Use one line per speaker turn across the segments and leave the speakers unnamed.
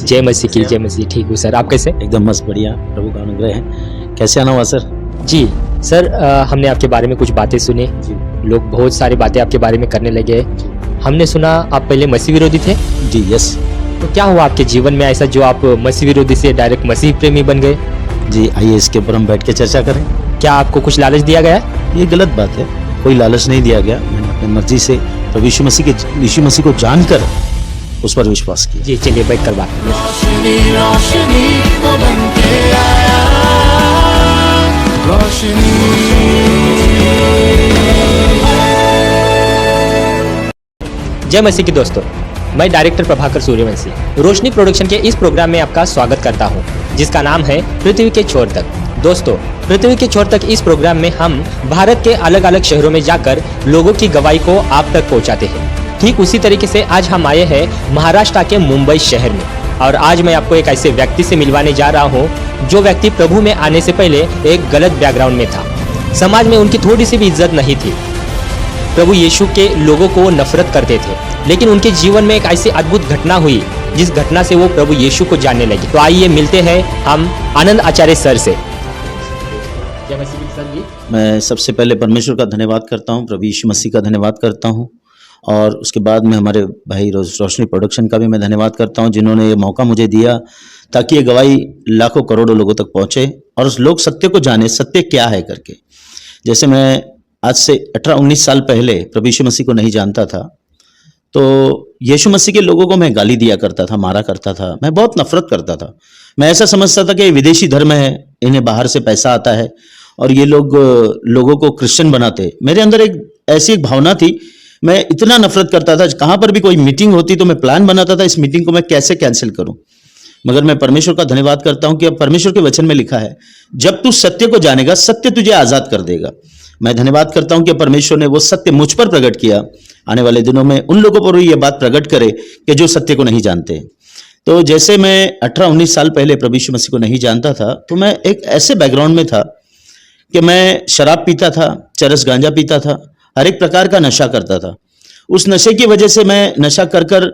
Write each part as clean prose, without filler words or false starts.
मसीह।
जय मसीह की जय मसीह। ठीक हूँ सर, आप कैसे?
एकदम मस्त, बढ़िया, प्रभु का अनुग्रह है। कैसे आना हुआ सर?
जी सर, हमने आपके बारे में कुछ बातें सुनी।
जी
लोग बहुत सारी बातें आपके बारे में करने लगे। हमने सुना आप पहले मसीह विरोधी थे।
जी यस।
तो क्या हुआ आपके जीवन में ऐसा जो आप मसीह विरोधी से डायरेक्ट मसीह प्रेमी बन गए?
जी, आइए इसके ऊपर हम बैठ के चर्चा करें।
क्या आपको कुछ लालच दिया गया?
ये गलत बात है, कोई लालच नहीं दिया गया। मैंने अपनी मर्जी से प्रभु यीशु मसीह को जानकर उस पर विश्वास किया।
जी चलिए बैठ कर बात करें।
रोशनी रोशनी को बन के आया, रोशनी।
जय मसीह की दोस्तों, मैं डायरेक्टर प्रभाकर सूर्यवंशी रोशनी प्रोडक्शन के इस प्रोग्राम में आपका स्वागत करता हूं, जिसका नाम है पृथ्वी के छोर तक। दोस्तों, पृथ्वी के छोर तक इस प्रोग्राम में हम भारत के अलग अलग शहरों में जाकर लोगों की गवाही को आप तक पहुंचाते हैं। ठीक उसी तरीके से आज हम आए हैं महाराष्ट्र के मुंबई शहर में, और आज मैं आपको एक ऐसे व्यक्ति से मिलवाने जा रहा हूं जो व्यक्ति प्रभु में आने से पहले एक गलत बैकग्राउंड में था। समाज में उनकी थोड़ी सी भी इज्जत नहीं थी। प्रभु यीशु के लोगों को वो नफरत करते थे, लेकिन उनके जीवन में एक ऐसी अद्भुत घटना हुई जिस घटना से वो प्रभु यीशु को जानने लगे। तो आइए मिलते हैं हम आनंद आचार्य सर से। जय मसीह सर जी।
मैं सबसे पहले परमेश्वर का धन्यवाद करता हूँ, प्रभु यीशु मसीह का धन्यवाद करता हूँ, और उसके बाद में हमारे भाई रोशनी प्रोडक्शन का भी मैं धन्यवाद करता हूँ, जिन्होंने ये मौका मुझे दिया ताकि ये गवाही लाखों करोड़ों लोगों तक पहुँचे और लोग सत्य को जाने, सत्य क्या है करके। जैसे मैं आज से 18-19 साल पहले प्रभु यीशु मसीह को नहीं जानता था, तो यीशु मसीह के लोगों को मैं गाली दिया करता था, मारा करता था, मैं बहुत नफरत करता था। मैं ऐसा समझता था कि ये विदेशी धर्म है, इन्हें बाहर से पैसा आता है और ये लोग लोगों को क्रिश्चियन बनाते। मेरे अंदर ऐसी एक भावना थी, मैं इतना नफरत करता था। कहाँ पर भी कोई मीटिंग होती तो मैं प्लान बनाता था इस मीटिंग को मैं कैसे कैंसिल करूं। मगर मैं परमेश्वर का धन्यवाद करता हूं कि अब परमेश्वर के वचन में लिखा है, जब तू सत्य को जानेगा सत्य तुझे आजाद कर देगा। मैं धन्यवाद करता हूं कि परमेश्वर ने वो सत्य मुझ पर प्रकट किया। आने वाले दिनों में उन लोगों पर ये बात प्रकट करे कि जो सत्य को नहीं जानते। तो जैसे मैं 18-19 साल पहले प्रभु यीशु मसीह को नहीं जानता था, तो मैं एक ऐसे बैकग्राउंड में था कि मैं शराब पीता था, चरस गांजा पीता था, हर एक प्रकार का नशा करता था। उस नशे की वजह से मैं नशा कर कर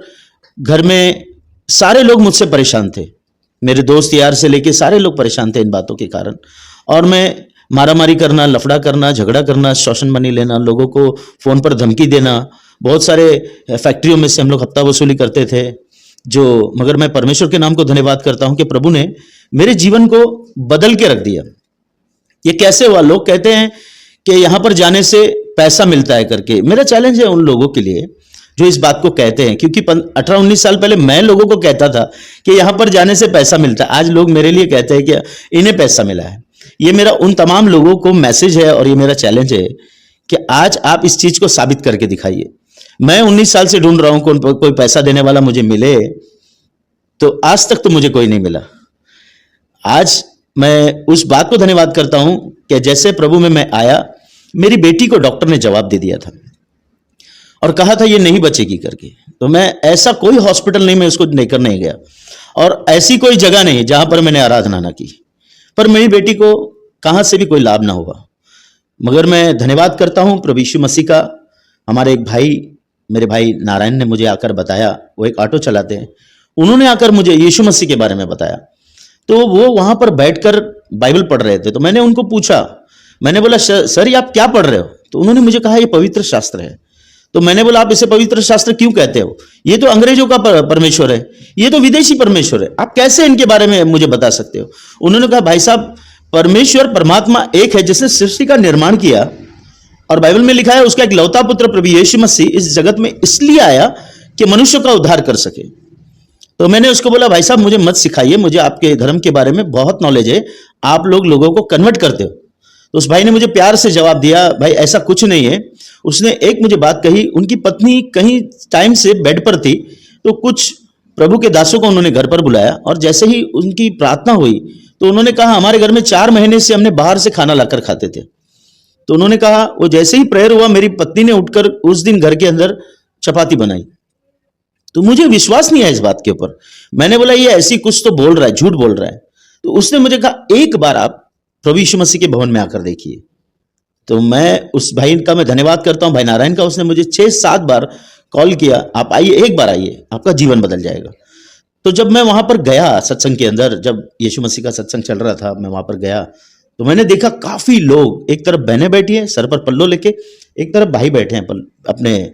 घर में सारे लोग मुझसे परेशान थे। मेरे दोस्त यार से लेके सारे लोग परेशान थे इन बातों के कारण। और मैं मारामारी करना, लफड़ा करना, झगड़ा करना, शोषण मनी लेना, लोगों को फोन पर धमकी देना। बहुत सारे फैक्ट्रियों में से हम लोग हफ्ता वसूली करते थे। मगर मैं परमेश्वर के नाम को धन्यवाद करता हूं कि प्रभु ने मेरे जीवन को बदल के रख दिया। ये कैसे हुआ? लोग कहते हैं कि यहां पर जाने से पैसा मिलता है करके। मेरा चैलेंज है उन लोगों के लिए जो इस बात को कहते हैं, क्योंकि 18-19 साल पहले मैं लोगों को कहता था कि यहां पर जाने से पैसा मिलता है। आज लोग मेरे लिए कहते हैं कि इन्हें पैसा मिला है। ये मेरा उन तमाम लोगों को मैसेज है और ये मेरा चैलेंज है कि आज आप इस चीज को साबित करके दिखाइए। मैं 19 साल से ढूंढ रहा हूं कोई पैसा देने वाला मुझे मिले, तो आज तक तो मुझे कोई नहीं मिला। आज मैं उस बात को धन्यवाद करता हूं कि जैसे प्रभु में मैं आया, मेरी बेटी को डॉक्टर ने जवाब दे दिया था और कहा था ये नहीं बचेगी करके। तो मैं ऐसा कोई हॉस्पिटल नहीं, मैं उसको लेकर नहीं गया, और ऐसी कोई जगह नहीं जहां पर मैंने आराधना ना की, पर मेरी बेटी को कहां से भी कोई लाभ ना हुआ। मगर मैं धन्यवाद करता हूं प्रभु यीशु मसीह का। हमारे एक भाई, मेरे भाई नारायण ने मुझे आकर बताया, वो एक ऑटो चलाते हैं, उन्होंने आकर मुझे यीशु मसीह के बारे में बताया। तो वो वहां पर बैठकर बाइबल पढ़ रहे थे, तो मैंने उनको पूछा, मैंने बोला सर ये आप क्या पढ़ रहे हो? तो उन्होंने मुझे कहा ये पवित्र शास्त्र है। तो मैंने बोला आप इसे पवित्र शास्त्र क्यों कहते हो? ये तो अंग्रेजों का परमेश्वर है, ये तो विदेशी परमेश्वर है, आप कैसे इनके बारे में मुझे बता सकते हो? उन्होंने कहा भाई साहब, परमेश्वर परमात्मा एक है जिसने सृष्टि का निर्माण किया, और बाइबल में लिखा है उसका एक लौता पुत्र प्रभु यीशु मसीह इस जगत में इसलिए आया कि मनुष्य का उद्धार कर सके। तो मैंने उसको बोला भाई साहब मुझे मत सिखाइए, मुझे आपके धर्म के बारे में बहुत नॉलेज है, आप लोगों को कन्वर्ट करते हो। तो उस भाई ने मुझे प्यार से जवाब दिया, भाई ऐसा कुछ नहीं है। उसने एक मुझे बात कही, उनकी पत्नी कहीं टाइम से बेड पर थी, तो कुछ प्रभु के दासों को उन्होंने घर पर बुलाया, और जैसे ही उनकी प्रार्थना हुई तो उन्होंने कहा हमारे घर में 4 महीने से हमने बाहर से खाना लाकर खाते थे। तो उन्होंने कहा वो जैसे ही प्रेयर हुआ, मेरी पत्नी ने उठकर उस दिन घर के अंदर चपाती बनाई। तो मुझे विश्वास नहीं है इस बात के ऊपर। मैंने बोला ये ऐसी कुछ तो बोल रहा है, झूठ बोल रहा है। तो उसने मुझे कहा एक बार आप प्रभु यीशु मसीह के भवन में आकर देखिए। तो मैं उस भाई का मैं धन्यवाद करता हूं, भाई नारायण का। उसने मुझे 6-7 बार कॉल किया, आप आइए, एक बार आइए, आपका जीवन बदल जाएगा। तो जब मैं वहां पर गया सत्संग के अंदर, जब यीशु मसीह का सत्संग चल रहा था, मैं वहां पर गया तो मैंने देखा काफी लोग, एक तरफ बहनें बैठी हैं सर पर पल्लो लेके, एक तरफ भाई बैठे हैं अपने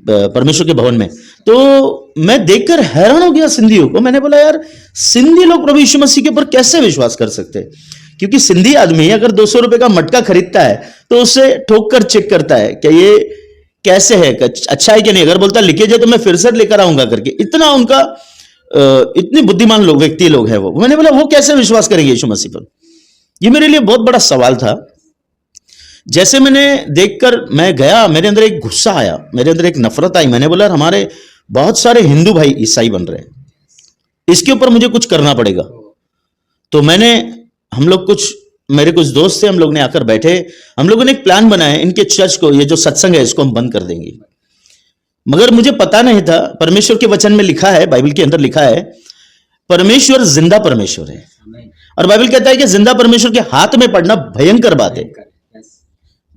परमेश्वर के भवन में। तो मैं देखकर हैरान हो गया सिंधियों को। मैंने बोला यार, सिंधी लोग प्रभु यीशु मसीह के ऊपर कैसे विश्वास कर सकते हैं? क्योंकि सिंधी आदमी अगर 200 रुपए का मटका खरीदता है तो उसे ठोक कर चेक करता है कि ये कैसे है, अच्छा है कि नहीं। अगर बोलता लीकेज है तो मैं फिर से लेकर आऊंगा करके। इतना उनका इतने बुद्धिमान लोग, व्यक्ति लोग हैं वो। मैंने बोला वो कैसे विश्वास करेंगे यीशु मसीह पर? ये मेरे लिए बहुत बड़ा सवाल था। जैसे मैंने देखकर मैं गया, मेरे अंदर एक गुस्सा आया, मेरे अंदर एक नफरत आई। मैंने बोला हमारे बहुत सारे हिंदू भाई ईसाई बन रहे हैं, इसके ऊपर मुझे कुछ करना पड़ेगा। तो हम लोग मेरे कुछ दोस्त थे, हम लोग ने आकर बैठे, हम लोगों ने एक प्लान बनाया, इनके चर्च को, ये जो सत्संग है इसको हम बंद कर देंगे। मगर मुझे पता नहीं था, परमेश्वर के वचन में लिखा है, बाइबल के अंदर लिखा है, परमेश्वर जिंदा परमेश्वर है। और बाइबल कहता है कि जिंदा परमेश्वर के हाथ में पड़ना भयंकर बात है।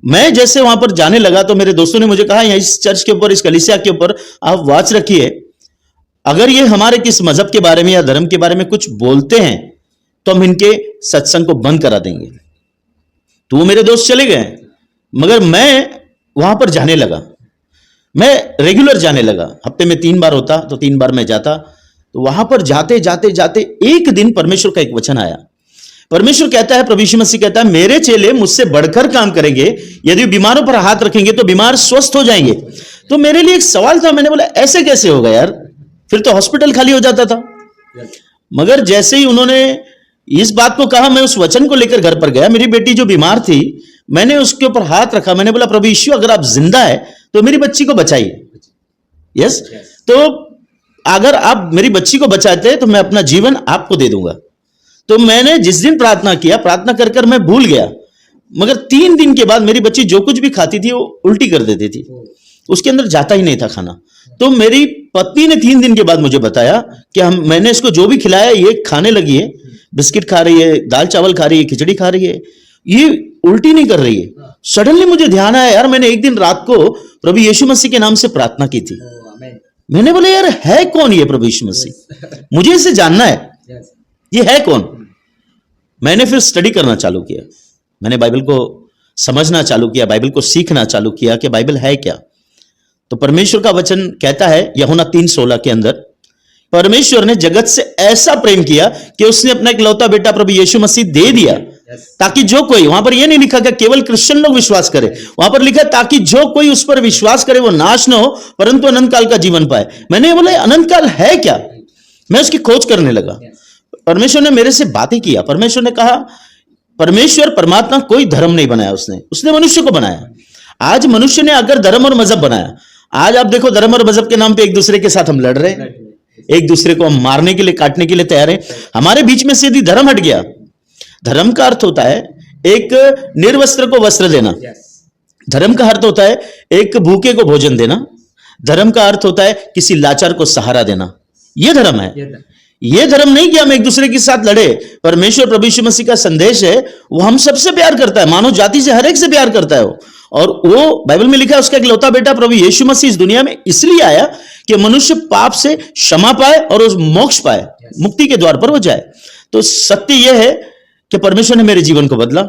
मैं जैसे वहां पर जाने लगा तो मेरे दोस्तों ने मुझे कहा, इस चर्च के ऊपर, इस कलीसिया के ऊपर आप वॉच रखिए, अगर ये हमारे किस मजहब के बारे में या धर्म के बारे में कुछ बोलते हैं तो हम इनके सत्संग को बंद करा देंगे। तो वो मेरे दोस्त चले गए, मगर मैं वहां पर जाने लगा। मैं रेगुलर जाने लगा, हफ्ते में 3 बार होता तो 3 बार मैं जाता। तो वहां पर जाते जाते जाते एक दिन परमेश्वर का एक वचन आया। परमेश्वर कहता है, प्रभु यीशु मसीह कहता है, मेरे चेले मुझसे बढ़कर काम करेंगे, यदि बीमारों पर हाथ रखेंगे तो बीमार स्वस्थ हो जाएंगे। तो मेरे लिए एक सवाल था, मैंने बोला ऐसे कैसे होगा यार, फिर तो हॉस्पिटल खाली हो जाता था। मगर जैसे ही उन्होंने इस बात को कहा, मैं उस वचन को लेकर घर पर गया। मेरी बेटी जो बीमार थी, मैंने उसके ऊपर हाथ रखा, मैंने बोला प्रभु यीशु अगर आप जिंदा है तो मेरी बच्ची को बचाइए। यस, तो अगर आप मेरी बच्ची को बचाते हैं तो मैं अपना जीवन आपको दे दूंगा। तो मैंने जिस दिन प्रार्थना किया, प्रार्थना कर कर मैं भूल गया, मगर 3 दिन के बाद मेरी बच्ची जो कुछ भी खाती थी वो उल्टी कर देती थी, उसके अंदर जाता ही नहीं था खाना। तो मेरी पत्नी ने 3 दिन के बाद मुझे बताया कि मैंने इसको जो भी खिलाया ये खाने लगी है, बिस्किट खा रही है, दाल चावल खा रही है, खिचड़ी खा रही है, ये उल्टी नहीं कर रही है। सडनली मुझे ध्यान आया, यार मैंने एक दिन रात को प्रभु यीशु मसीह के नाम से प्रार्थना की थी। मैंने बोला यार है कौन ये प्रभु यीशु मसीह, मुझे इसे जानना है, ये है कौन। मैंने फिर स्टडी करना चालू किया, मैंने बाइबल को समझना चालू किया, बाइबल को सीखना चालू किया कि बाइबल है क्या। तो परमेश्वर का वचन कहता है यूहन्ना 3:16 के अंदर, परमेश्वर ने जगत से ऐसा प्रेम किया कि उसने अपना इकलौता बेटा प्रभु यीशु मसीह दे दिया, ताकि जो कोई, वहां पर यह नहीं लिखा कि केवल क्रिश्चियन लोग विश्वास करें, वहां पर लिखा ताकि जो कोई उस पर विश्वास करे वो नाश न हो परंतु अनंत काल का जीवन पाए। मैंने बोला अनंत काल है क्या, मैं उसकी खोज करने लगा। परमेश्वर ने मेरे से बातें किया। परमेश्वर ने कहा, परमेश्वर परमात्मा कोई धर्म नहीं बनाया, उसने मनुष्य को बनाया। आज मनुष्य ने अगर धर्म और मजहब बनाया, आज आप देखो धर्म और मजहब के नाम पे एक दूसरे के साथ हम लड़ रहे हैं, एक दूसरे को हम मारने के लिए, काटने के लिए तैयार हैं। हमारे बीच में से यदि धर्म हट गया, धर्म का अर्थ होता है एक निर्वस्त्र को वस्त्र देना, धर्म का अर्थ होता है एक भूखे को भोजन देना, धर्म का अर्थ होता है किसी लाचार को सहारा देना, ये धर्म है। ये धर्म नहीं कि हम एक दूसरे के साथ लड़े। परमेश्वर प्रभु यीशु मसीह का संदेश है, वो हम सबसे प्यार करता है, मानव जाति से हर एक से प्यार करता है वो। और वो बाइबल में लिखा है उसका इकलौता बेटा प्रभु यीशु मसीह इस दुनिया में इसलिए आया कि मनुष्य पाप से क्षमा पाए और उस मोक्ष पाए, मुक्ति के द्वार पर वो जाए। तो सत्य यह है कि परमेश्वर ने मेरे जीवन को बदला।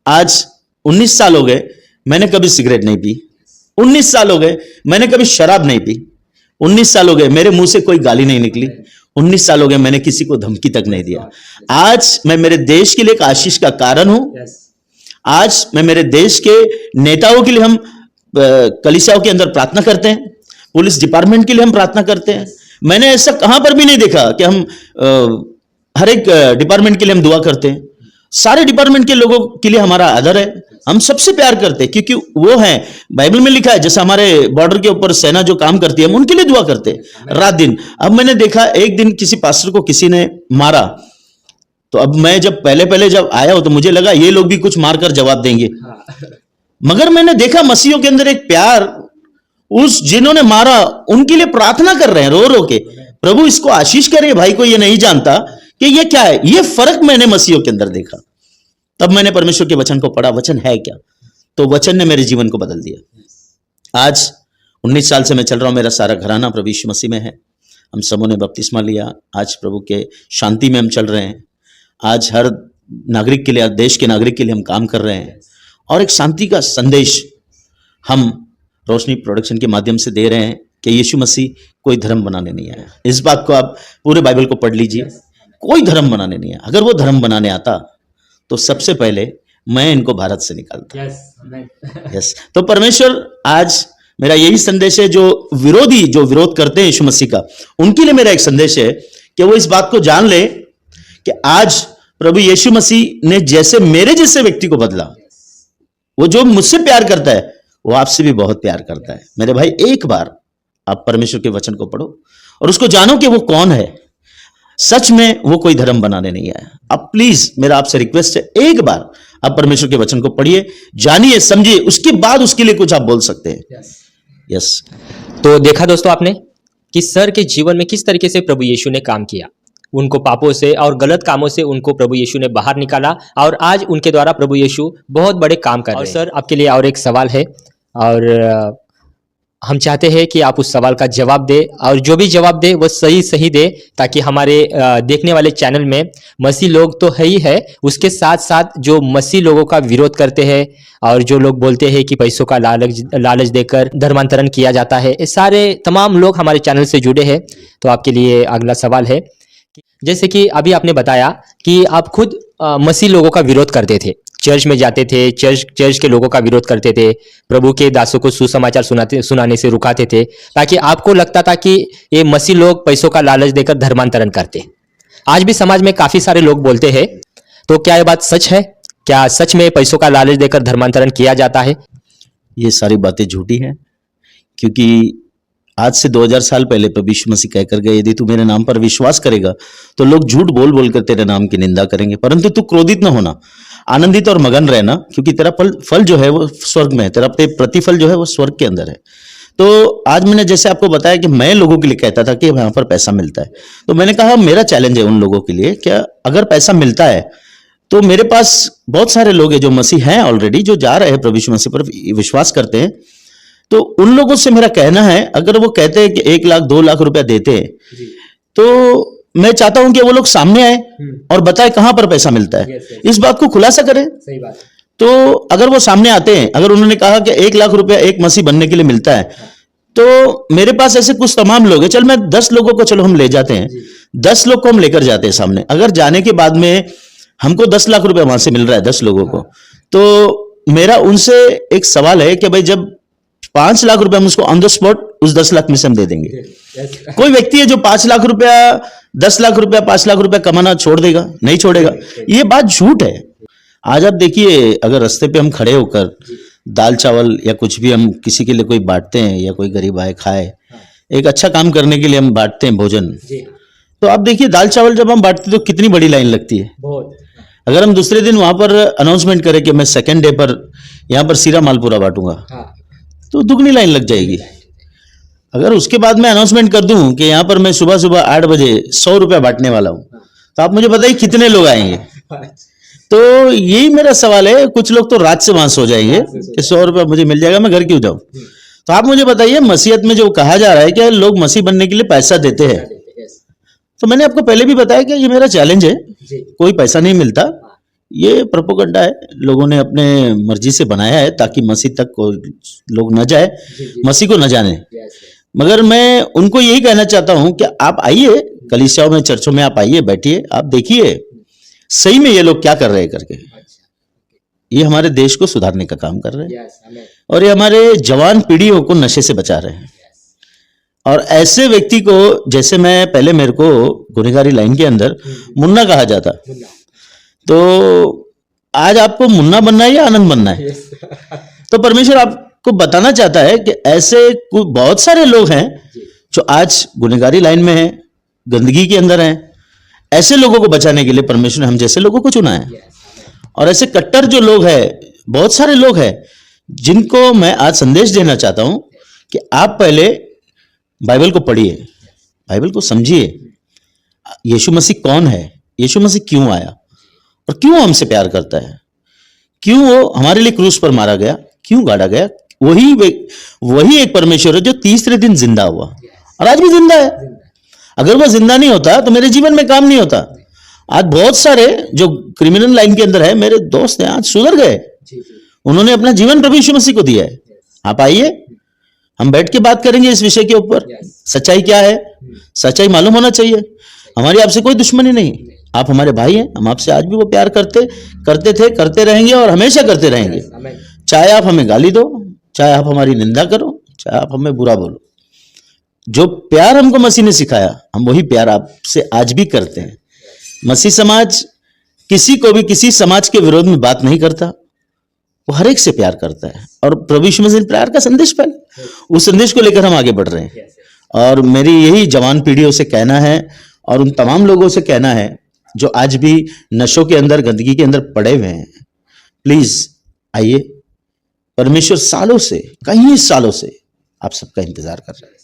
आज 19 साल हो गए, मैंने कभी सिगरेट नहीं पी। 19 साल हो गए, मैंने कभी शराब नहीं पी। 19 साल हो गए, मेरे मुंह से कोई गाली नहीं निकली। 19 साल हो गए, मैंने किसी को धमकी तक नहीं दिया। आज मैं मेरे देश के लिए एक आशीष का कारण हूं। आज मैं मेरे देश के नेताओं के लिए, हम कलीसियाओं के अंदर प्रार्थना करते हैं, पुलिस डिपार्टमेंट के लिए हम प्रार्थना करते हैं। मैंने ऐसा कहां पर भी नहीं देखा कि हम हर एक डिपार्टमेंट के लिए हम दुआ करते हैं। सारे डिपार्टमेंट के लोगों के लिए हमारा आदर है, हम सबसे प्यार करते हैं, क्योंकि वो हैं, बाइबल में लिखा है, जैसे हमारे बॉर्डर के ऊपर सेना जो काम करती है, हम उनके लिए दुआ करते हैं रात दिन। अब मैंने देखा एक दिन किसी पास्टर को किसी ने मारा, तो अब मैं जब पहले जब आया हो तो मुझे लगा ये लोग भी कुछ मारकर जवाब देंगे, मगर मैंने देखा मसीहियों के अंदर एक प्यार, उस जिन्होंने मारा उनके लिए प्रार्थना कर रहे हैं रो रो के, प्रभु इसको आशीष करे, भाई को ये नहीं जानता कि ये क्या है। ये फर्क मैंने मसीहियों के अंदर देखा। तब मैंने परमेश्वर के वचन को पढ़ा, वचन है क्या, तो वचन ने मेरे जीवन को बदल दिया। आज 19 साल से मैं चल रहा हूं, मेरा सारा घराना प्रभु यीशु मसीह में है। हम सबों ने बपतिस्मा लिया, आज प्रभु के शांति में हम चल रहे हैं। आज हर नागरिक के लिए, देश के नागरिक के लिए हम काम कर रहे हैं और एक शांति का संदेश हम रोशनी प्रोडक्शन के माध्यम से दे रहे हैं कि यीशु मसीह कोई धर्म बनाने नहीं आया। इस बात को आप पूरे बाइबल को पढ़ लीजिए, कोई धर्म बनाने नहीं आया। अगर वो धर्म बनाने आता तो सबसे पहले मैं इनको भारत से निकालता। यस, तो परमेश्वर आज मेरा यही संदेश है, जो विरोधी, जो विरोध करते हैं यीशु मसीह का, उनके लिए मेरा एक संदेश है कि वो इस बात को जान ले कि आज प्रभु यीशु मसीह ने जैसे मेरे जैसे व्यक्ति को बदला, वो जो मुझसे प्यार करता है वो आपसे भी बहुत प्यार करता है। मेरे भाई, एक बार आप परमेश्वर के वचन को पढ़ो और उसको जानो कि वो कौन है। सच में वो कोई धर्म बनाने नहीं आया। अब प्लीज मेरा आपसे रिक्वेस्ट है, एक बार आप परमेश्वर के वचन को पढ़िए, जानिए, समझिए, उसके बाद उसके लिए कुछ आप बोल सकते हैं। यस।
तो देखा दोस्तों आपने कि सर के जीवन में किस तरीके से प्रभु यीशु ने काम किया। उनको पापों से और गलत कामों से उनको प्रभु यीशु ने बाहर निकाला और आज उनके द्वारा प्रभु यीशु बहुत बड़े काम कर रहे हैं। और सर, आपके लिए और एक सवाल है और हम चाहते हैं कि आप उस सवाल का जवाब दे और जो भी जवाब दे वो सही दे, ताकि हमारे देखने वाले चैनल में मसीह लोग तो है ही है, उसके साथ साथ जो मसीह लोगों का विरोध करते हैं और जो लोग बोलते हैं कि पैसों का लालच देकर धर्मांतरण किया जाता है, ये सारे तमाम लोग हमारे चैनल से जुड़े हैं। तो आपके लिए अगला सवाल है, जैसे कि अभी आपने बताया कि आप खुद मसीह लोगों का विरोध करते थे, चर्च में जाते थे, चर्च के लोगों का विरोध करते थे, प्रभु के दासों को सुसमाचार सुनाने से रुकाते थे, ताकि आपको लगता था कि ये मसीह लोग पैसों का लालच देकर धर्मांतरण करते। आज भी समाज में काफी सारे लोग बोलते हैं, तो क्या ये बात सच है? क्या सच में पैसों का लालच देकर धर्मांतरण किया जाता है?
ये सारी बातें झूठी हैं, क्योंकि आज से 2000 साल पहले प्रभु यीशु मसीह कहकर गए, यदि तू मेरे नाम पर विश्वास करेगा तो लोग झूठ बोल बोल कर तेरे नाम की निंदा करेंगे, परंतु तू क्रोधित न होना, आनंदित और मगन रहना, क्योंकि तेरा फल जो है वो स्वर्ग में है, तेरा प्रतिफल जो है वो स्वर्ग के अंदर है। तो आज मैंने जैसे आपको बताया कि मैं लोगों के लिए कहता था कि यहाँ पर पैसा मिलता है, तो मैंने कहा मेरा चैलेंज है उन लोगों के लिए, क्या अगर पैसा मिलता है तो मेरे पास बहुत सारे लोग हैं जो मसीह हैं ऑलरेडी, जो जा रहे हैं प्रभु यीशु मसीह पर विश्वास करते हैं, तो उन लोगों से मेरा कहना है, अगर वो कहते हैं कि 1 लाख 2 लाख रुपया देते हैं, तो मैं चाहता हूं कि वो लोग सामने आए और बताए कहां पर पैसा मिलता है, इस बात को खुलासा करें।
सही बात।
तो अगर वो सामने आते हैं, अगर उन्होंने कहा कि 1 लाख रुपया एक मसीह बनने के लिए मिलता है, तो मेरे पास ऐसे कुछ तमाम लोग हैं, चल मैं 10 लोगों को चलो हम ले जाते हैं, 10 लोग को हम लेकर जाते हैं सामने। अगर जाने के बाद में हमको 10 लाख रुपया वहां से मिल रहा है 10 लोगों को, तो मेरा उनसे एक सवाल है कि भाई जब 5 लाख रुपया हम उसको ऑन द स्पॉट उस 10 लाख में से हम दे देंगे। कोई व्यक्ति है जो 5 लाख रुपया 10 लाख रुपया 5 लाख रुपया कमाना छोड़ देगा? नहीं छोड़ेगा। ये बात झूठ है। आज आप देखिए, अगर रास्ते पे हम खड़े होकर दाल चावल या कुछ भी हम किसी के लिए कोई बांटते हैं, या कोई गरीब आए खाए, एक अच्छा काम करने के लिए हम बांटते हैं भोजन, तो आप देखिए दाल चावल जब हम बांटते हैं तो कितनी बड़ी लाइन लगती है। अगर हम दूसरे दिन वहां पर अनाउंसमेंट करें कि मैं सेकेंड डे पर यहाँ पर सीरा मालपुरा बांटूंगा, तो दुगनी लाइन लग जाएगी। अगर उसके बाद मैं अनाउंसमेंट कर दूं कि यहाँ पर मैं सुबह सुबह 8 बजे 100 रुपया बांटने वाला हूं, तो आप मुझे बताइए कितने लोग आएंगे। तो यही मेरा सवाल है, कुछ लोग तो रात से वहां सो जाएंगे कि 100 रुपया मुझे मिल जाएगा, मैं घर क्यों जाऊं। तो आप मुझे बताइए, मसीहत में जो कहा जा रहा है कि लोग मसीह बनने के लिए पैसा देते हैं, तो मैंने आपको पहले भी बताया कि ये मेरा चैलेंज है, कोई पैसा नहीं मिलता। ये प्रोपोगंडा है, लोगों ने अपने मर्जी से बनाया है ताकि मसीह तक को लोग न जाए, मसीह को न जाने। मगर मैं उनको यही कहना चाहता हूं कि आप आइए कलीसियाओं में, चर्चों में आप आइए, बैठिए, आप देखिए सही में ये लोग क्या कर रहे हैं करके। ये हमारे देश को सुधारने का काम कर रहे हैं और ये हमारे जवान पीढ़ियों को नशे से बचा रहे हैं। और ऐसे व्यक्ति को, जैसे मैं पहले, मेरे को गुनहगारी लाइन के अंदर मुन्ना कहा जाता, तो आज आपको मुन्ना बनना है या आनंद बनना है? तो परमेश्वर आपको बताना चाहता है कि ऐसे बहुत सारे लोग हैं जो आज गुनहगारी लाइन में हैं, गंदगी के अंदर हैं। ऐसे लोगों को बचाने के लिए परमेश्वर ने हम जैसे लोगों को चुना है। और ऐसे कट्टर जो लोग हैं, बहुत सारे लोग हैं, जिनको मैं आज संदेश देना चाहता हूं कि आप पहले बाइबल को पढ़िए, बाइबल को समझिए। यीशु मसीह कौन है, यीशु मसीह क्यों आया और क्यों हमसे प्यार करता है, क्यों वो हमारे लिए क्रूस पर मारा गया, क्यों गाड़ा गया। वही एक परमेश्वर है जो तीसरे दिन जिंदा हुआ और आज भी जिंदा है। अगर वो जिंदा नहीं होता तो मेरे जीवन में काम नहीं होता। आज बहुत सारे जो क्रिमिनल लाइन के अंदर है मेरे दोस्त हैं, आज सुधर गए, उन्होंने अपना जीवन प्रभु यीशु मसीह को दिया है। आप आइए, हम बैठ के बात करेंगे इस विषय के ऊपर। सच्चाई क्या है, सच्चाई मालूम होना चाहिए। हमारी आपसे कोई दुश्मनी नहीं, आप हमारे भाई हैं, हम आपसे आज भी वो प्यार करते थे, करते रहेंगे और हमेशा करते रहेंगे। चाहे आप हमें गाली दो, चाहे आप हमारी निंदा करो, चाहे आप हमें बुरा बोलो, जो प्यार हमको मसीह ने सिखाया हम वही प्यार आपसे आज भी करते हैं। मसीह समाज किसी को भी किसी समाज के विरोध में बात नहीं करता, वो हर एक से प्यार करता है। और प्रभु यीशु मसीह ने प्यार का संदेश फैला, उस संदेश को लेकर हम आगे बढ़ रहे हैं। और मेरी यही जवान पीढ़ियों से कहना है और उन तमाम लोगों से कहना है जो आज भी नशों के अंदर, गंदगी के अंदर पड़े हुए हैं, प्लीज आइए। परमेश्वर सालों से, कई सालों से आप सबका इंतजार कर रहा है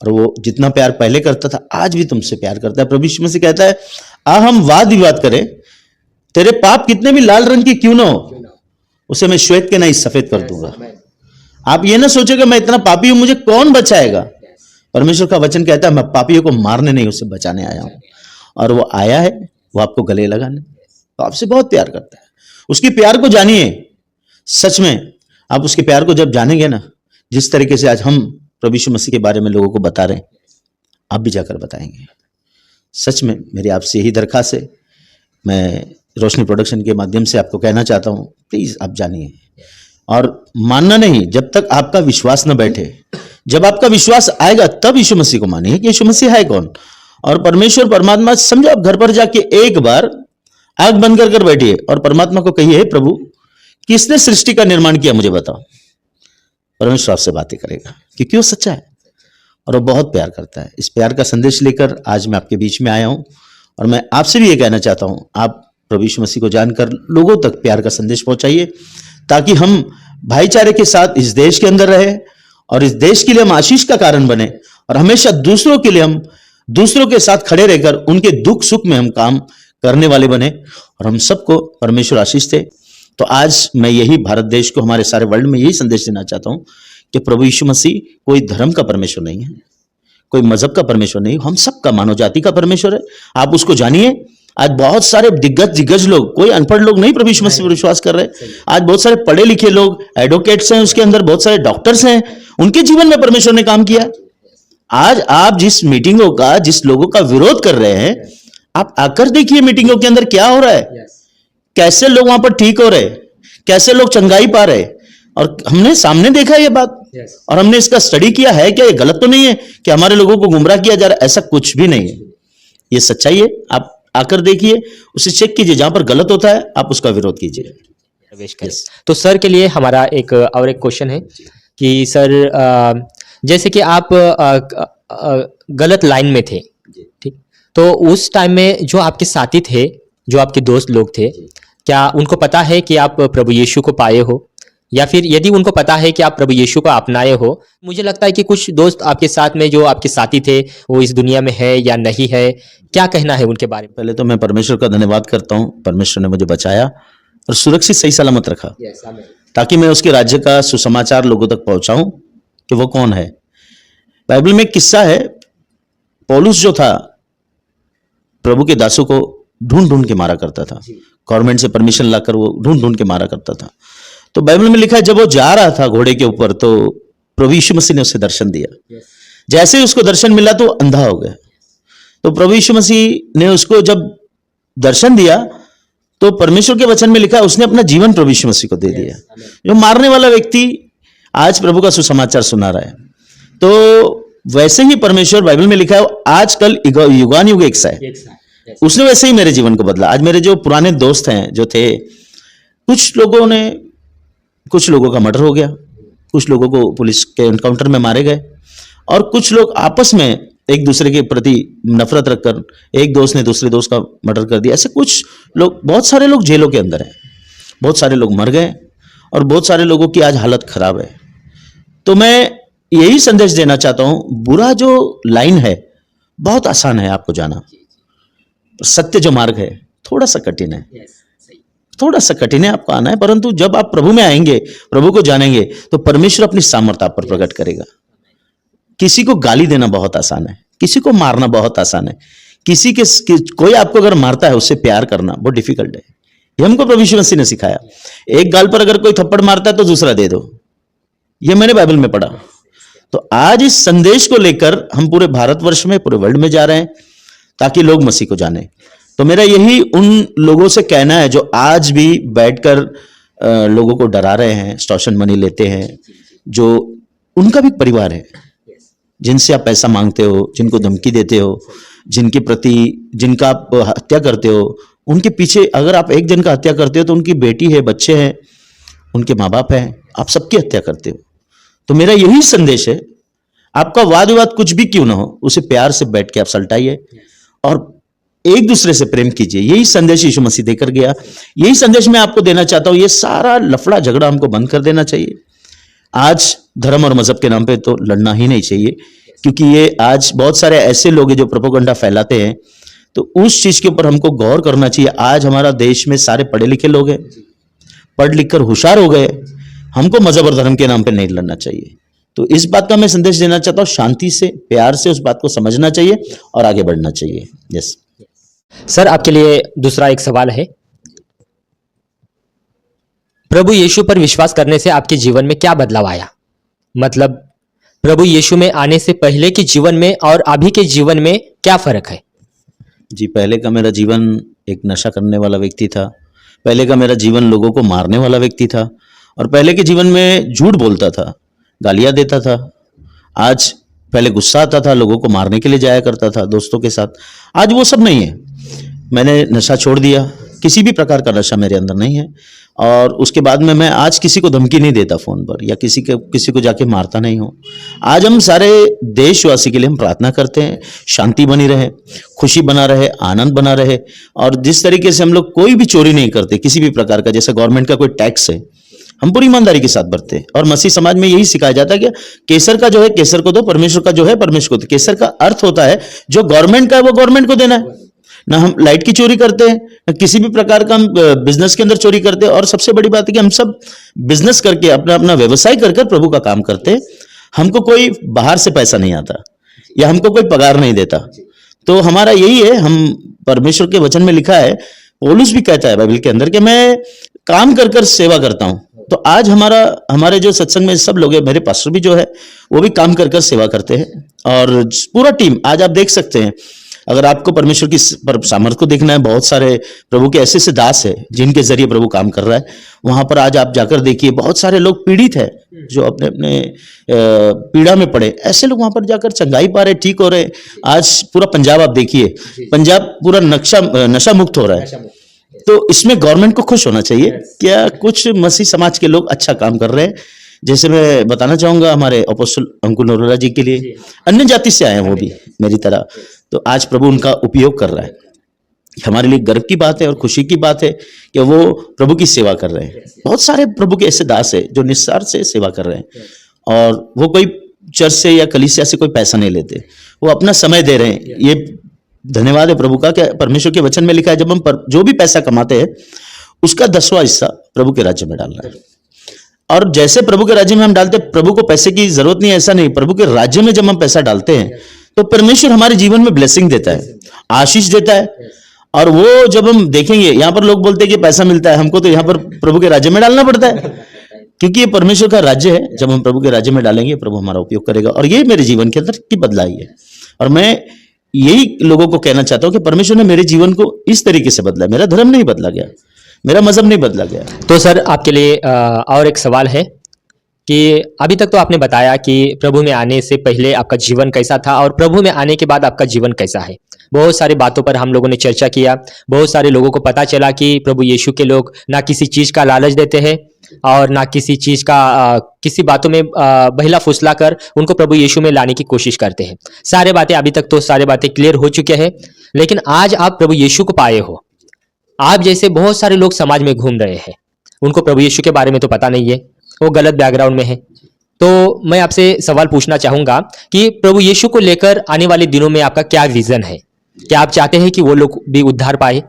और वो जितना प्यार पहले करता था आज भी तुमसे प्यार करता है। प्रभु यीशु मसीह कहता है, आ हम वाद विवाद करें, तेरे पाप कितने भी लाल रंग के क्यों ना हो, उसे मैं श्वेत के नहीं सफेद कर दूंगा। आप ये ना सोचेगा मैं इतना पापी हूं, मुझे कौन बचाएगा। परमेश्वर का वचन कहता है मैं पापियों को मारने नहीं, उससे बचाने आया हूं। और वो आया है, वो आपको गले लगाने, तो आपसे बहुत प्यार करता है। उसके प्यार को जानिए। सच में आप उसके प्यार को जब जानेंगे ना, जिस तरीके से आज हम प्रभु यीशु मसीह के बारे में लोगों को बता रहे हैं, आप भी जाकर बताएंगे। सच में मेरी आपसे यही दरखास्त है। मैं रोशनी प्रोडक्शन के माध्यम से आपको कहना चाहता हूं, प्लीज आप जानिए और मानना नहीं जब तक आपका विश्वास न बैठे। जब आपका विश्वास आएगा तब यीशु मसीह को मानिए कि यीशु मसीह है कौन। और परमेश्वर परमात्मा समझो, आप घर पर जाके एक बार आंख बंद कर बैठिए और परमात्मा को कहिए, हे प्रभु किसने सृष्टि का निर्माण किया मुझे बताओ। परमेश्वर आपसे बातें करेगा क्योंकि वो सच्चा है और वो बहुत प्यार करता है। इस प्यार का संदेश लेकर आज मैं आपके बीच में आया हूं और मैं आपसे भी ये कहना चाहता हूं, आप प्रभु यीशु मसीह को जानकर लोगों तक प्यार का संदेश पहुंचाइए ताकि हम भाईचारे के साथ इस देश के अंदर रहे और इस देश के लिए हम आशीष का कारण बने और हमेशा दूसरों के लिए हम दूसरों के साथ खड़े रहकर उनके दुख सुख में हम काम करने वाले बने और हम सबको परमेश्वर आशीष दे। तो आज मैं यही भारत देश को, हमारे सारे वर्ल्ड में यही संदेश देना चाहता हूं कि प्रभु यीशु मसीह कोई धर्म का परमेश्वर नहीं है, कोई मजहब का परमेश्वर नहीं, हम सबका मानव जाति का परमेश्वर है। आप उसको जानिए। आज बहुत सारे दिग्गज लोग, कोई अनपढ़ लोग नहीं प्रभु यीशु मसीह पर विश्वास कर रहे। आज बहुत सारे पढ़े लिखे लोग, एडवोकेट्स हैं, उसके अंदर बहुत सारे डॉक्टर्स हैं, उनके जीवन में परमेश्वर ने काम किया। आज आप जिस मीटिंगों का, जिस लोगों का विरोध कर रहे हैं, आप आकर देखिए मीटिंगों के अंदर क्या हो रहा है, कैसे लोग वहां पर ठीक हो रहे, कैसे लोग चंगाई पा रहे। और हमने सामने देखा ये बात और हमने इसका स्टडी किया है। क्या ये गलत तो नहीं है कि हमारे लोगों को गुमराह किया जा रहा है? ऐसा कुछ भी नहीं है, ये सच्चाई है। आप आकर देखिए, उसे चेक कीजिए, जहां पर गलत होता है आप उसका विरोध कीजिए।
प्रवेश करें। तो सर के लिए हमारा एक क्वेश्चन है कि सर जैसे कि आप गलत लाइन में थे, ठीक, तो उस टाइम में जो आपके साथी थे, जो आपके दोस्त लोग थे, क्या उनको पता है कि आप प्रभु यीशु को पाए हो, या फिर यदि उनको पता है कि आप प्रभु यीशु को अपनाए हो? मुझे लगता है कि कुछ दोस्त आपके साथ में जो आपके साथी थे वो इस दुनिया में है या नहीं है, क्या कहना है उनके बारे में?
पहले तो मैं परमेश्वर का धन्यवाद करता हूं, परमेश्वर ने मुझे बचाया और सुरक्षित सही सलामत रखा ताकि मैं उसके राज्य का सुसमाचार लोगों तक पहुंचाऊं कि वो कौन है। बाइबल में एक किस्सा है, पौलुस जो था प्रभु के दासों को ढूंढ ढूंढ के मारा करता था, गवर्नमेंट से परमिशन लाकर वो ढूंढ ढूंढ के मारा करता था। तो बाइबल में लिखा है जब वो जा रहा था घोड़े के ऊपर तो प्रभु यीशु मसीह ने उसे दर्शन दिया। जैसे ही उसको दर्शन मिला तो अंधा हो गया। तो प्रभु यीशु मसीह ने उसको जब दर्शन दिया तो परमेश्वर के वचन में लिखा है उसने अपना जीवन प्रभु यीशु मसीह को दे दिया। जो मारने वाला व्यक्ति आज प्रभु का सुसमाचार सुना रहा है। तो वैसे ही परमेश्वर, बाइबल में लिखा है आजकल युगान युग एक सा है, उसने वैसे ही मेरे जीवन को बदला। आज मेरे जो पुराने दोस्त हैं जो थे, कुछ लोगों का मर्डर हो गया, कुछ लोगों को पुलिस के एनकाउंटर में मारे गए और कुछ लोग आपस में एक दूसरे के प्रति नफरत रखकर एक दोस्त ने दूसरे दोस्त का मर्डर कर दिया। ऐसे कुछ लोग, बहुत सारे लोग जेलों के अंदर हैं, बहुत सारे लोग मर गए और बहुत सारे लोगों की आज हालत खराब है। तो मैं यही संदेश देना चाहता हूं, बुरा जो लाइन है बहुत आसान है आपको जाना, सत्य जो मार्ग है थोड़ा सा कठिन है, थोड़ा सा कठिन है आपको आना है। परंतु जब आप प्रभु में आएंगे, प्रभु को जानेंगे तो परमेश्वर अपनी सामर्थ्य आप पर प्रकट करेगा। किसी को गाली देना बहुत आसान है, किसी को मारना बहुत आसान है, कोई आपको अगर मारता है उससे प्यार करना बहुत डिफिकल्ट है। ये हमको प्रभु यीशु मसीह ने सिखाया। एक गाल पर अगर कोई थप्पड़ मारता है तो दूसरा दे दो, ये मैंने बाइबल में पढ़ा। तो आज इस संदेश को लेकर हम पूरे भारतवर्ष में, पूरे वर्ल्ड में जा रहे हैं ताकि लोग मसीह को जाने। तो मेरा यही उन लोगों से कहना है जो आज भी बैठकर लोगों को डरा रहे हैं, एक्सटॉर्शन मनी लेते हैं, जो उनका भी परिवार है, जिनसे आप पैसा मांगते हो, जिनको धमकी देते हो, जिनका आप हत्या करते हो, उनके पीछे अगर आप एक जन का हत्या करते हो तो उनकी बेटी है, बच्चे हैं, उनके माँ बाप हैं, आप सबकी हत्या करते हो। तो मेरा यही संदेश है, आपका वाद विवाद कुछ भी क्यों ना हो, उसे प्यार से बैठ के आप सलटाइए और एक दूसरे से प्रेम कीजिए। यही संदेश यीशु मसीह देकर गया, यही संदेश मैं आपको देना चाहता हूं। ये सारा लफड़ा झगड़ा हमको बंद कर देना चाहिए। आज धर्म और मजहब के नाम पे तो लड़ना ही नहीं चाहिए, क्योंकि ये आज बहुत सारे ऐसे लोग हैं जो प्रोपेगेंडा फैलाते हैं, तो उस चीज के ऊपर हमको गौर करना चाहिए। आज हमारा देश में सारे पढ़े लिखे लोग हैं, पढ़ लिख कर होशियार हो गए, हमको मजहब और धर्म के नाम पे नहीं लड़ना चाहिए। तो इस बात का मैं संदेश देना चाहता हूँ, शांति से, प्यार से उस बात को समझना चाहिए और आगे बढ़ना चाहिए। यस
सर, आपके लिए दूसरा एक सवाल है। प्रभु यीशु पर विश्वास करने से आपके जीवन में क्या बदलाव आया? मतलब प्रभु यीशु में आने से पहले के जीवन में और अभी के जीवन में क्या फर्क है?
जी, पहले का मेरा जीवन एक नशा करने वाला व्यक्ति था। पहले का मेरा जीवन लोगों को मारने वाला व्यक्ति था। और पहले के जीवन में झूठ बोलता था, गालियां देता था। आज पहले गुस्सा आता था, लोगों को मारने के लिए जाया करता था दोस्तों के साथ। आज वो सब नहीं है। मैंने नशा छोड़ दिया, किसी भी प्रकार का नशा मेरे अंदर नहीं है। और उसके बाद में मैं आज किसी को धमकी नहीं देता फोन पर, या किसी को जाके मारता नहीं हूँ। आज हम सारे देशवासी के लिए हम प्रार्थना करते हैं, शांति बनी रहे, खुशी बना रहे, आनंद बना रहे। और जिस तरीके से हम लोग कोई भी चोरी नहीं करते किसी भी प्रकार का, जैसे गवर्नमेंट का कोई टैक्स है, हम पूरी ईमानदारी के साथ भरते हैं। और मसीह समाज में यही सिखाया जाता है कि केसर का जो है केसर को दो, परमेश्वर का जो है परमेश्वर को दो। केसर का अर्थ होता है जो गवर्नमेंट का है वो गवर्नमेंट को देना है। ना हम लाइट की चोरी करते हैं, ना किसी भी प्रकार का हम बिजनेस के अंदर चोरी करते हैं। और सबसे बड़ी बात है कि हम सब बिजनेस करके अपना अपना व्यवसाय कर प्रभु का काम करते हैं। हमको कोई बाहर से पैसा नहीं आता या हमको कोई पगार नहीं देता। तो हमारा यही है, हम परमेश्वर के वचन में लिखा है, पौलुस भी कहता है बाइबल के अंदर कि मैं काम कर सेवा करता हूं। तो आज हमारे जो सत्संग में सब लोग हैं, मेरे पास्टर भी जो है वो भी काम कर सेवा करते हैं। और पूरा टीम, आज आप देख सकते हैं, अगर आपको परमेश्वर की सामर्थ को देखना है, बहुत सारे प्रभु के ऐसे दास है जिनके जरिए प्रभु काम कर रहा है। वहां पर आज आप जाकर देखिए, बहुत सारे लोग पीड़ित है जो अपने अपने पीड़ा में पड़े, ऐसे लोग वहां पर जाकर चंगाई पा रहे, ठीक हो रहे। आज पूरा पंजाब आप देखिए, पंजाब पूरा नशा मुक्त हो रहा है। तो इसमें गवर्नमेंट को खुश होना चाहिए। क्या कुछ मसीह समाज के लोग अच्छा काम कर रहे हैं। जैसे मैं बताना चाहूंगा हमारे अपोस्टल अंकुल नरोला जी के लिए, अन्य जाति से आए हैं वो भी मेरी तरह, तो आज प्रभु उनका उपयोग कर रहा है। हमारे लिए गर्व की बात है और खुशी की बात है कि वो प्रभु की सेवा कर रहे हैं। बहुत सारे प्रभु के ऐसे दास है जो निस्सार से सेवा कर रहे हैं, और वो कोई चर्च से या कलीसिया से कोई पैसा नहीं लेते, वो अपना समय दे रहे हैं। ये धन्यवाद है प्रभु का कि परमेश्वर के वचन में लिखा है, जब हम जो भी पैसा कमाते हैं उसका 10वां हिस्सा प्रभु के राज्य में डालना है। और जैसे प्रभु के राज्य में हम डालते हैं, प्रभु को पैसे की जरूरत नहीं, ऐसा नहीं। प्रभु के राज्य में जब हम पैसा डालते हैं तो परमेश्वर हमारे जीवन में ब्लेसिंग देता है, आशीष देता है। और वो जब हम देखेंगे, यहाँ पर लोग बोलते हैं कि पैसा मिलता है, हमको तो यहाँ पर प्रभु के राज्य में डालना पड़ता है, क्योंकि ये परमेश्वर का राज्य है। जब हम प्रभु के राज्य में डालेंगे, प्रभु हमारा उपयोग करेगा। और ये मेरे जीवन के अंदर की बदलाई है। और मैं यही लोगों को कहना चाहता हूं कि परमेश्वर ने मेरे जीवन को इस तरीके से बदला। मेरा धर्म नहीं बदला गया, मेरा मजहब नहीं बदला गया।
तो सर, आपके लिए और एक सवाल है कि अभी तक तो आपने बताया कि प्रभु में आने से पहले आपका जीवन कैसा था और प्रभु में आने के बाद आपका जीवन कैसा है। बहुत सारी बातों पर हम लोगों ने चर्चा किया। बहुत सारे लोगों को पता चला कि प्रभु यीशु के लोग ना किसी चीज़ का लालच देते हैं और ना किसी चीज़ का किसी बातों में बहला फुसला कर उनको प्रभु यीशु में लाने की कोशिश करते हैं। सारे बातें अभी तक तो सारे बातें क्लियर हो चुके हैं, लेकिन आज आप प्रभु यीशु को पाए हो। आप जैसे बहुत सारे लोग समाज में घूम रहे हैं, उनको प्रभु यीशु के बारे में तो पता नहीं है, वो गलत बैकग्राउंड में है। तो मैं आपसे सवाल पूछना चाहूंगा कि प्रभु यीशु को लेकर आने वाले दिनों में आपका क्या विजन है? क्या आप चाहते हैं कि वो लोग भी उद्धार पाए?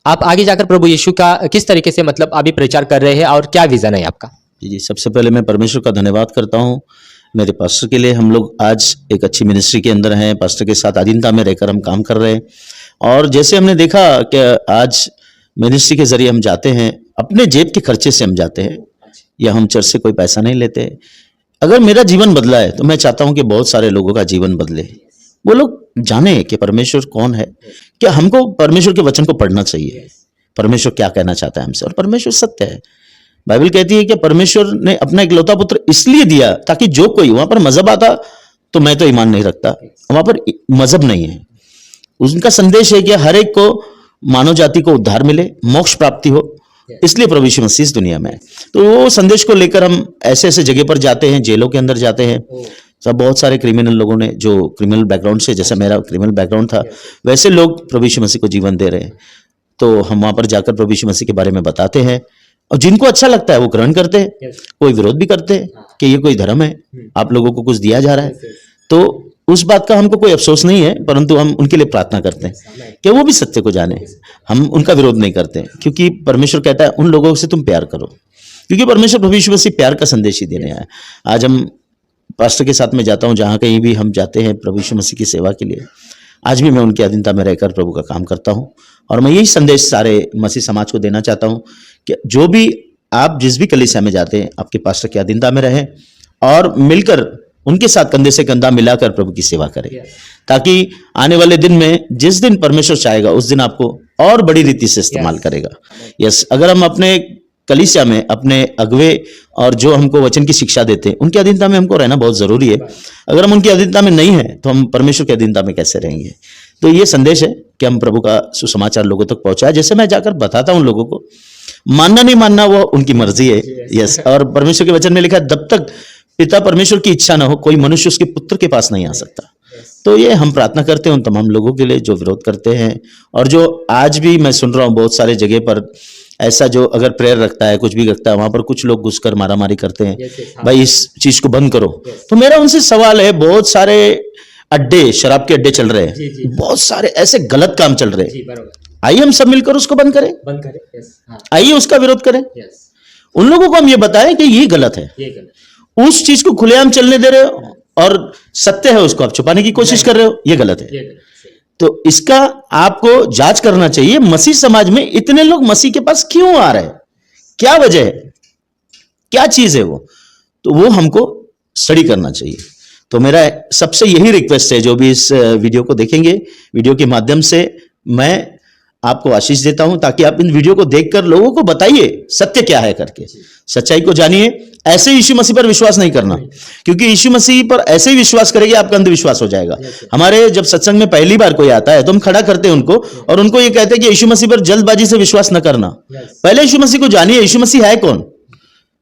आप आगे जाकर प्रभु यीशु का किस तरीके से मतलब अभी प्रचार कर रहे हैं और क्या विजन है आपका?
जी, सबसे पहले मैं परमेश्वर का धन्यवाद करता हूँ। मेरे पास्टर के लिए हम लोग आज एक अच्छी मिनिस्ट्री के अंदर हैं, पास्टर के साथ अधीनता में रहकर हम काम कर रहे हैं। और जैसे हमने देखा कि आज मिनिस्ट्री के जरिए हम जाते हैं, अपने जेब के खर्चे से हम जाते हैं, या हम चर्च से कोई पैसा नहीं लेते। अगर मेरा जीवन बदला है तो मैं चाहता हूं कि बहुत सारे लोगों का जीवन बदले, वो लोग जाने कि परमेश्वर कौन है। क्या हमको परमेश्वर के वचन को पढ़ना चाहिए, परमेश्वर क्या कहना चाहता है हमसे, और परमेश्वर सत्य है। बाइबल कहती है कि परमेश्वर ने अपना इकलौता पुत्र इसलिए दिया ताकि जो कोई, वहां पर मजहब आता तो मैं तो ईमान नहीं रखता, वहां पर मजहब नहीं है, उनका संदेश है कि हर एक को, मानव जाति को उद्धार मिले, मोक्ष प्राप्ति हो, इसलिए प्रभु यीशु मसीह इस दुनिया में है। तो वो संदेश को लेकर हम ऐसे ऐसे जगह पर जाते हैं, जेलों के अंदर जाते हैं। सब बहुत सारे क्रिमिनल लोगों ने, जो क्रिमिनल बैकग्राउंड से, जैसे मेरा क्रिमिनल बैकग्राउंड था, वैसे लोग प्रभु यीशु मसीह को जीवन दे रहे हैं। तो हम वहां पर जाकर प्रभु यीशु मसीह के बारे में बताते हैं, और जिनको अच्छा लगता है वो ग्रहण करते हैं, कोई विरोध भी करते हैं कि ये कोई धर्म है, आप लोगों को कुछ दिया जा रहा है। तो उस बात का हमको कोई अफसोस नहीं है, परंतु हम उनके लिए प्रार्थना करते हैं कि वो भी सत्य को जाने। हम उनका विरोध नहीं करते, क्योंकि परमेश्वर कहता है उन लोगों से तुम प्यार करो, क्योंकि परमेश्वर प्रभु यीशु मसीह प्यार का संदेश ही देने आया। आज हम पास्टर के साथ में जाता हूं, जहां कहीं भी हम जाते हैं प्रभु यीशु मसीह की सेवा के लिए, आज भी मैं उनकी अधीनता में रहकर प्रभु का काम करता हूं। और मैं यही संदेश सारे मसीह समाज को देना चाहता हूं कि जो भी आप जिस भी कलीसिया में जाते हैं, आपके पास्टर की अधीनता में रहें और मिलकर उनके साथ कंधे से कंधा मिलाकर प्रभु की सेवा करें, ताकि आने वाले दिन में जिस दिन परमेश्वर चाहेगा उस दिन आपको और बड़ी रीति से इस्तेमाल करेगा। यस, अगर हम अपने कलीसिया में अपने अगवे और जो हमको वचन की शिक्षा देते हैं, उनकी अधीनता में हमको रहना बहुत जरूरी है। अगर हम उनकी अधीनता में नहीं है तो हम परमेश्वर की अधीनता में कैसे रहेंगे। तो ये संदेश है कि हम प्रभु का सुसमाचार लोगों तक पहुंचाए। जैसे मैं जाकर बताता हूं लोगों को, मानना नहीं मानना वो उनकी मर्जी है। यस, और परमेश्वर के वचन में लिखा है, जब तक पिता परमेश्वर की इच्छा ना हो कोई मनुष्य उसके पुत्र के पास नहीं आ सकता। तो ये हम प्रार्थना करते हैं उन तमाम लोगों के लिए जो विरोध करते हैं, और जो आज भी मैं सुन रहा हूँ बहुत सारे जगह पर ऐसा, जो अगर प्रेयर रखता है, कुछ भी रखता है, वहां पर कुछ लोग घुसकर मारामारी करते हैं, भाई इस चीज को बंद करो। तो मेरा उनसे सवाल है, बहुत सारे अड्डे, शराब के अड्डे चल रहे हैं, बहुत सारे ऐसे गलत काम चल रहे हैं, आइए हम सब मिलकर उसको बंद करें, आइए उसका विरोध करें। उन लोगों को हम ये बताएं कि ये गलत है, उस चीज को खुलेआम चलने दे रहे हो और सत्य है उसको आप छुपाने की कोशिश कर रहे हो, ये गलत है। तो इसका आपको जांच करना चाहिए। मसीह समाज में इतने लोग मसीह के पास क्यों आ रहे हैं, क्या वजह है, क्या चीज है वो, तो वो हमको स्टडी करना चाहिए। तो मेरा सबसे यही रिक्वेस्ट है, जो भी इस वीडियो को देखेंगे, वीडियो के माध्यम से मैं आपको आशीष देता हूं, ताकि आप इन वीडियो को देखकर लोगों को बताइए सत्य क्या है करके, सच्चाई को जानिए। ऐसे यीशु मसीह पर विश्वास नहीं करना, क्योंकि यीशु मसीह पर ऐसे ही विश्वास करेंगे आपका अंधविश्वास हो जाएगा। हमारे जब सत्संग में पहली बार कोई आता है तो हम खड़ा करते हैं उनको, और उनको ये कहते हैं कि यीशु मसीह पर जल्दबाजी से विश्वास न करना, पहले यीशु मसीह को जानिए। यीशु मसीह है कौन,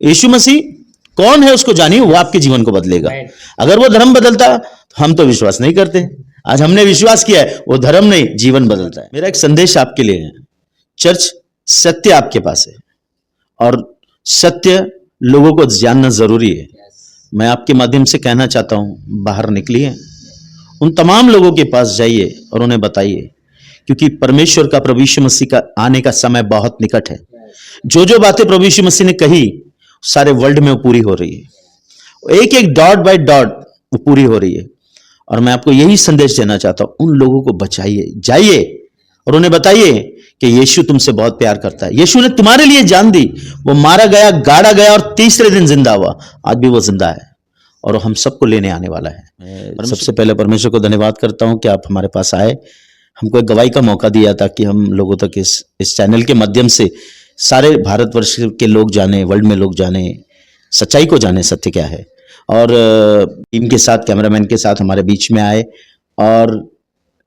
यीशु मसीह कौन है उसको जानिए, वो आपके जीवन को बदलेगा। अगर वो धर्म बदलता तो हम तो विश्वास नहीं करते, आज हमने विश्वास किया है, वो धर्म नहीं जीवन बदलता है। मेरा एक संदेश आपके लिए है, चर्च सत्य आपके पास है और सत्य लोगों को जानना जरूरी है। मैं आपके माध्यम से कहना चाहता हूं, बाहर निकलिए, उन तमाम लोगों के पास जाइए और उन्हें बताइए, क्योंकि परमेश्वर का, प्रभु यीशु मसीह का आने का समय बहुत निकट है। जो जो बातें प्रभु यीशु मसीह ने कही सारे वर्ल्ड में वो पूरी हो रही है, एक एक डॉट बाय डॉट वो पूरी हो रही है। और मैं आपको यही संदेश देना चाहता हूं, उन लोगों को बचाइए, जाइए और उन्हें बताइए कि यीशु तुमसे बहुत प्यार करता है। यीशु ने तुम्हारे लिए जान दी, वो मारा गया, गाड़ा गया और तीसरे दिन जिंदा हुआ, आज भी वो जिंदा है और हम सबको लेने आने वाला है। सबसे पहले परमेश्वर को धन्यवाद करता हूं कि आप हमारे पास आए, हमको एक गवाही का मौका दिया ताकि हम लोगों तक इस चैनल के माध्यम से सारे भारतवर्ष के लोग जाने, वर्ल्ड में लोग जाने, सच्चाई को जाने, सत्य क्या है। और टीम के साथ, कैमरामैन के साथ हमारे बीच में आए और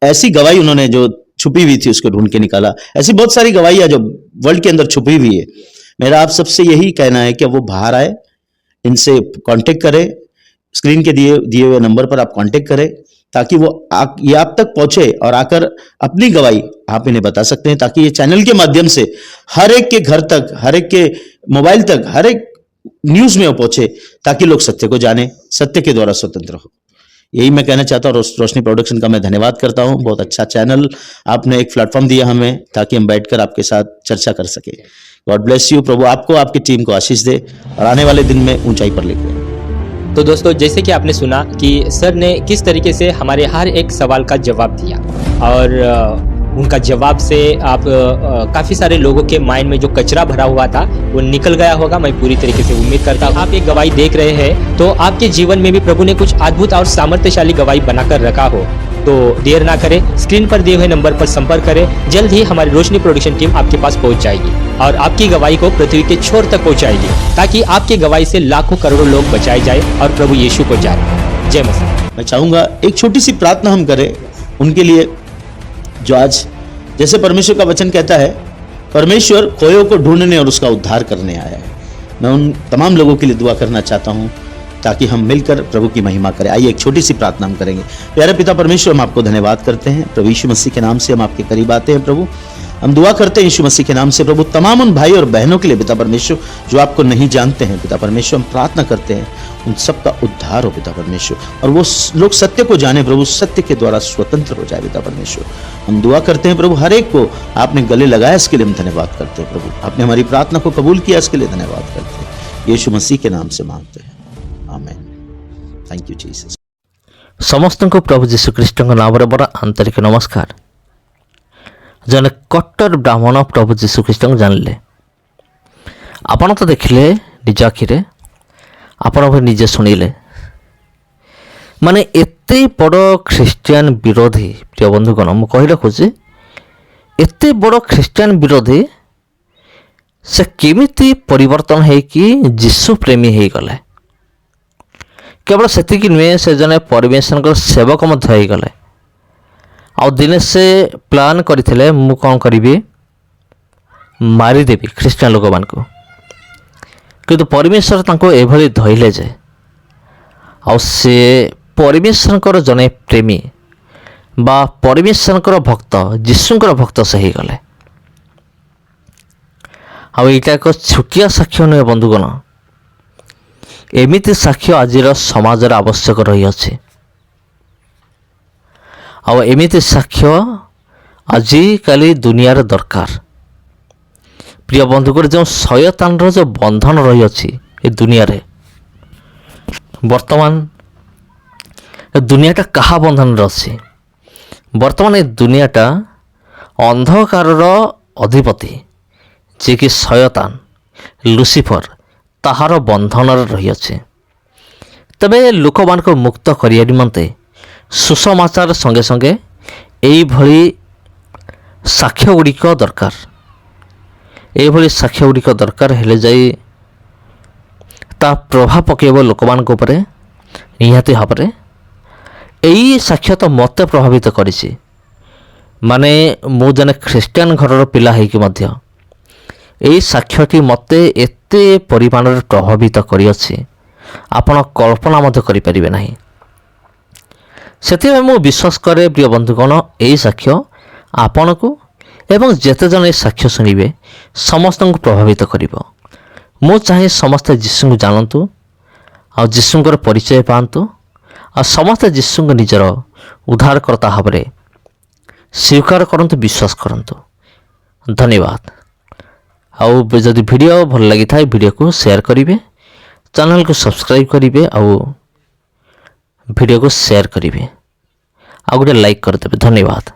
ऐसी गवाही उन्होंने जो छुपी हुई थी उसको ढूंढ के निकाला। ऐसी बहुत सारी गवाहियां जो वर्ल्ड के अंदर छुपी हुई है। मेरा आप सबसे यही कहना है कि वो बाहर आए, इनसे कांटेक्ट करें, स्क्रीन के दिए हुए नंबर पर आप कांटेक्ट करें, ताकि वो ये आप तक पहुंचे और आकर अपनी गवाही आप इन्हें बता सकते हैं, ताकि ये चैनल के माध्यम से हर एक के घर तक, हर एक के मोबाइल तक, हर एक न्यूज में वो पहुंचे, ताकि लोग सत्य को जाने, सत्य के द्वारा स्वतंत्र हो। यही मैं कहना चाहता हूँ। रोशनी प्रोडक्शन का मैं धन्यवाद करता हूँ, बहुत अच्छा चैनल, आपने एक प्लेटफॉर्म दिया हमें ताकि हम बैठकर आपके साथ चर्चा कर सके। God bless you. प्रभु आपको, आपकी टीम को आशीष दे और आने वाले दिन में ऊंचाई पर लेकर।
तो दोस्तों जैसे कि आपने सुना कि सर ने किस तरीके से हमारे हर एक सवाल का जवाब दिया और उनका जवाब से आप काफ़ी सारे लोगों के माइंड में जो कचरा भरा हुआ था वो निकल गया होगा। मैं पूरी तरीके से उम्मीद करता हूँ आप एक गवाही देख रहे हैं तो आपके जीवन में भी प्रभु ने कुछ अद्भुत और सामर्थ्यशाली गवाही बनाकर रखा हो। तो देर ना करें, स्क्रीन पर दिए हुए नंबर पर संपर्क करें। जल्द ही हमारी रोशनी प्रोडक्शन टीम आपके पास पहुंच जाएगी और आपकी गवाही को पृथ्वी के छोर तक पहुंचाएगी ताकि आपकी गवाही से लाखों करोड़ों लोग बचाए जाए और प्रभु यीशु को जाने। जय मसीह।
मैं चाहूँगा एक छोटी सी प्रार्थना हम करें उनके लिए जो आज, जैसे परमेश्वर का वचन कहता है, परमेश्वर खोयों को ढूंढने और उसका उद्धार करने आया है। मैं उन तमाम लोगों के लिए दुआ करना चाहता हूँ ताकि हम मिलकर प्रभु की महिमा करें। आइए एक छोटी सी प्रार्थना हम करेंगे। प्यारे पिता परमेश्वर, हम आपको धन्यवाद करते हैं प्रभु यीशु मसीह के नाम से हम आपके करीब आते हैं। प्रभु हम दुआ करते हैं यीशु मसीह के नाम से प्रभु तमाम उन भाई और बहनों के लिए पिता परमेश्वर जो आपको नहीं जानते हैं पिता परमेश्वर, हम प्रार्थना करते हैं उन सब का उद्धार हो पिता परमेश्वर और वो लोग सत्य को जाने प्रभु, सत्य के द्वारा स्वतंत्र हो जाए पिता परमेश्वर। हम दुआ करते हैं प्रभु हर एक को आपने गले लगाया, इसके लिए हम धन्यवाद करते हैं प्रभु। आपने हमारी प्रार्थना को कबूल किया, इसके लिए धन्यवाद करते हैं। यीशु मसीह के नाम से मांगते हैं, आमीन। Thank you Jesus.
समस्त को प्रभु जीशु ख्रीष्ट नाम बड़ा आंतरिक नमस्कार। जने कट्टर ब्राह्मण प्रभु जीशु ख्रीष्ट जानले आपण तो देखिले निज आखिरे, आपण भी निजे शुणिले, माने एते बड़ ख्रीस्टियान विरोधी प्रिय बंधुगण मु कहि रखुछि एते बड़ ख्रीस्टियान विरोधी से केमिति परिवर्तन है कि जीशु प्रेमी हो गले। केवल सेतिकी नुहे, से जने परमेश्वर सेवक मध्य हो गले। आ दिने से प्लान करथिले मु कौन करिबी, मारिदेवी ख्रीस्टियान लोक मान को, किंतु परमेश्वर तांको एभली धइले जे आ से परमेश्वर जने प्रेमी बा परमेश्वर भक्त जीशुंकर भक्त से ही गले। आ एटा एक छुटिया साक्ष्य नुहे बंधुगण, एमिति साक्ष्य आजिर समाजर आवश्यक रही अछि। आ एमिति साक्ष्य आजिकाली दुनियार दरकार। प्रिय बंधुगण, जो शयतान जो बंधन रही अछि ए दुनिया रे, वर्तमान दुनियाटा कहा बंधन रही? वर्तमान ए दुनियाटा अंधकार अधिपति जे कि शयतान लुसिफर ताहार बंधन रही अछि। तबे लोक मान को मुक्त करिया निमंते सुसमाचार संगे संगे एई भली साक्ष्य गुड़िक दरकार। एई भली साक्ष्य गुड़िक दरकार हेले जाई ता प्रभाव पकेब लोक मान को ऊपर निहाती भाବରେ। एई साक्ष्य तो मते प्रभावित करिछि, माने मु जने ख्रीस्टियान घरर पिला हेकि मध्य एई साक्ष्यटी मते एते परिमाण रे प्रभावित करिअछि आपण कल्पना मध्य करि परिबे नाही। सेतिबे मु विश्वास करे प्रिय बंधुगण, एई साक्ष्य आपण को एवं जेते जन ए साक्ष्य सुनिबे समस्त को प्रभावित करिवो। मु चाहे समस्त जीशु को जानतु आ जीशुंकर परिचय पांतु आ समस्त जीशु को निजर उद्धारकर्ता भाବରେ स्वीकार करंतु, विश्वास करंतु। धन्यवाद। आउ जदि वीडियो भल लगी था वीडियो को शेयर करिवे, चैनल को सब्सक्राइब करिवे, आउ वीडियो को शेयर करिवे, आ गोटे लाइक करदेवे। धन्यवाद।